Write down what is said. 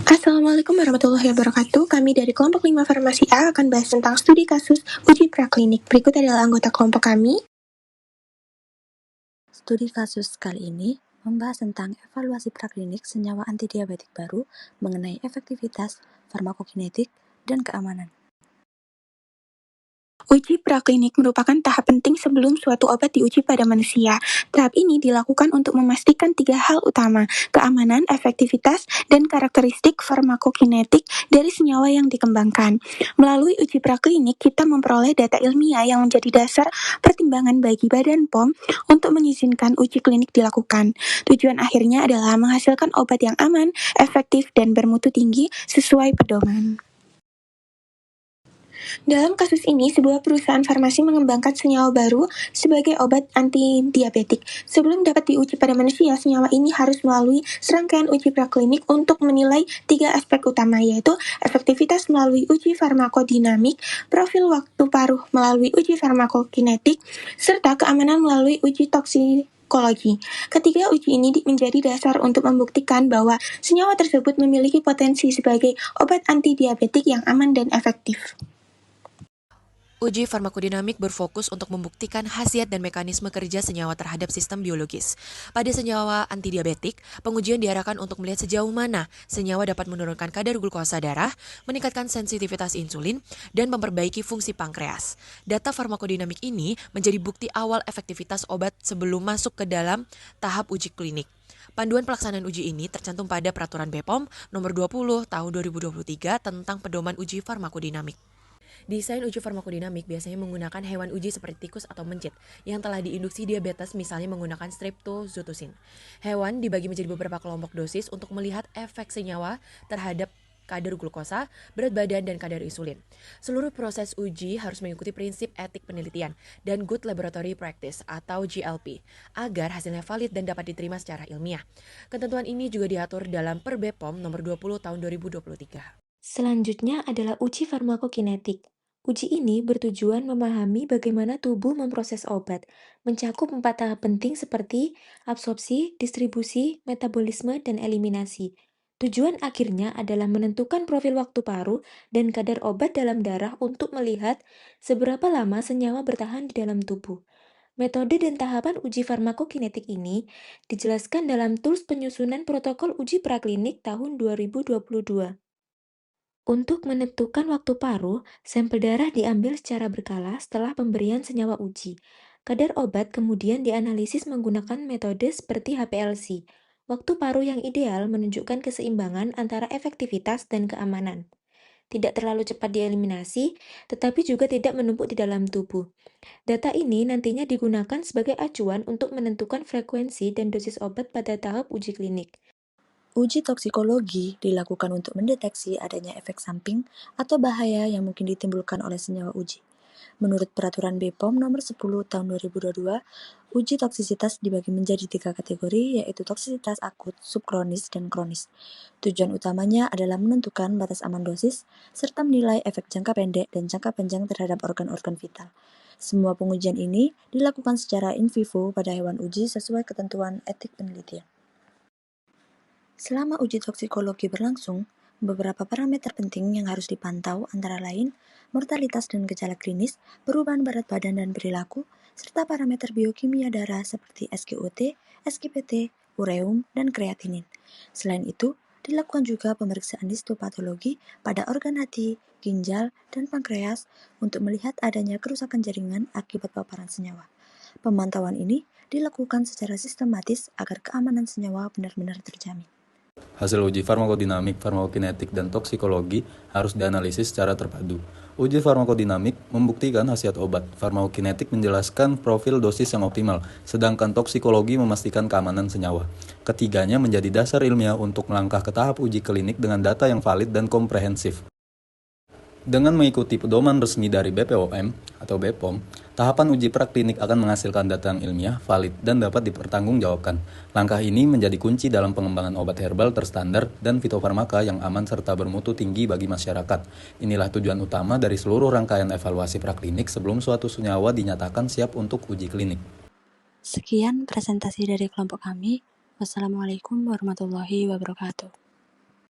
Assalamualaikum warahmatullahi wabarakatuh. Kami dari kelompok 5 Farmasi A akan bahas tentang studi kasus uji praklinik. Berikut adalah anggota kelompok kami. Studi kasus kali ini membahas tentang evaluasi praklinik senyawa antidiabetik baru mengenai efektivitas, farmakokinetik, dan keamanan. Uji praklinik merupakan tahap penting sebelum suatu obat diuji pada manusia. Tahap ini dilakukan untuk memastikan 3 hal utama, keamanan, efektivitas, dan karakteristik farmakokinetik dari senyawa yang dikembangkan. Melalui uji praklinik, kita memperoleh data ilmiah yang menjadi dasar pertimbangan bagi Badan POM untuk mengizinkan uji klinik dilakukan. Tujuan akhirnya adalah menghasilkan obat yang aman, efektif, dan bermutu tinggi sesuai pedoman. Dalam kasus ini, sebuah perusahaan farmasi mengembangkan senyawa baru sebagai obat anti-diabetik. Sebelum dapat diuji pada manusia, senyawa ini harus melalui serangkaian uji praklinik untuk menilai 3 aspek utama, yaitu efektivitas melalui uji farmakodinamik, profil waktu paruh melalui uji farmakokinetik, serta keamanan melalui uji toksikologi. Ketiga uji ini menjadi dasar untuk membuktikan bahwa senyawa tersebut memiliki potensi sebagai obat anti-diabetik yang aman dan efektif. Uji farmakodinamik berfokus untuk membuktikan khasiat dan mekanisme kerja senyawa terhadap sistem biologis. Pada senyawa antidiabetik, pengujian diarahkan untuk melihat sejauh mana senyawa dapat menurunkan kadar glukosa darah, meningkatkan sensitivitas insulin, dan memperbaiki fungsi pankreas. Data farmakodinamik ini menjadi bukti awal efektivitas obat sebelum masuk ke dalam tahap uji klinik. Panduan pelaksanaan uji ini tercantum pada Peraturan BPOM Nomor 20 Tahun 2023 tentang pedoman uji farmakodinamik. Desain uji farmakodinamik biasanya menggunakan hewan uji seperti tikus atau mencit yang telah diinduksi diabetes, misalnya menggunakan streptozotocin. Hewan dibagi menjadi beberapa kelompok dosis untuk melihat efek senyawa terhadap kadar glukosa, berat badan, dan kadar insulin. Seluruh proses uji harus mengikuti prinsip etik penelitian dan Good Laboratory Practice atau GLP agar hasilnya valid dan dapat diterima secara ilmiah. Ketentuan ini juga diatur dalam Per BPOM Nomor 20 Tahun 2023. Selanjutnya adalah uji farmakokinetik. Uji ini bertujuan memahami bagaimana tubuh memproses obat, mencakup 4 tahap penting seperti absorpsi, distribusi, metabolisme, dan eliminasi. Tujuan akhirnya adalah menentukan profil waktu paruh dan kadar obat dalam darah untuk melihat seberapa lama senyawa bertahan di dalam tubuh. Metode dan tahapan uji farmakokinetik ini dijelaskan dalam tools penyusunan protokol uji praklinik tahun 2022. Untuk menentukan waktu paruh, sampel darah diambil secara berkala setelah pemberian senyawa uji. Kadar obat kemudian dianalisis menggunakan metode seperti HPLC. Waktu paruh yang ideal menunjukkan keseimbangan antara efektivitas dan keamanan. Tidak terlalu cepat dieliminasi, tetapi juga tidak menumpuk di dalam tubuh. Data ini nantinya digunakan sebagai acuan untuk menentukan frekuensi dan dosis obat pada tahap uji klinik. Uji toksikologi dilakukan untuk mendeteksi adanya efek samping atau bahaya yang mungkin ditimbulkan oleh senyawa uji. Menurut Peraturan BPOM Nomor 10 Tahun 2022, uji toksisitas dibagi menjadi 3 kategori, yaitu toksisitas akut, subkronis, dan kronis. Tujuan utamanya adalah menentukan batas aman dosis, serta menilai efek jangka pendek dan jangka panjang terhadap organ-organ vital. Semua pengujian ini dilakukan secara in vivo pada hewan uji sesuai ketentuan etik penelitian. Selama uji toksikologi berlangsung, beberapa parameter penting yang harus dipantau antara lain mortalitas dan gejala klinis, perubahan berat badan dan perilaku, serta parameter biokimia darah seperti SGOT, SGPT, ureum, dan kreatinin. Selain itu, dilakukan juga pemeriksaan histopatologi pada organ hati, ginjal, dan pankreas untuk melihat adanya kerusakan jaringan akibat paparan senyawa. Pemantauan ini dilakukan secara sistematis agar keamanan senyawa benar-benar terjamin. Hasil uji farmakodinamik, farmakokinetik, dan toksikologi harus dianalisis secara terpadu. Uji farmakodinamik membuktikan khasiat obat, farmakokinetik menjelaskan profil dosis yang optimal, sedangkan toksikologi memastikan keamanan senyawa. Ketiganya menjadi dasar ilmiah untuk melangkah ke tahap uji klinik dengan data yang valid dan komprehensif. Dengan mengikuti pedoman resmi dari BPOM atau BPOM, tahapan uji praklinik akan menghasilkan data yang ilmiah, valid, dan dapat dipertanggungjawabkan. Langkah ini menjadi kunci dalam pengembangan obat herbal terstandar dan fitofarmaka yang aman serta bermutu tinggi bagi masyarakat. Inilah tujuan utama dari seluruh rangkaian evaluasi praklinik sebelum suatu senyawa dinyatakan siap untuk uji klinik. Sekian presentasi dari kelompok kami. Wassalamualaikum warahmatullahi wabarakatuh.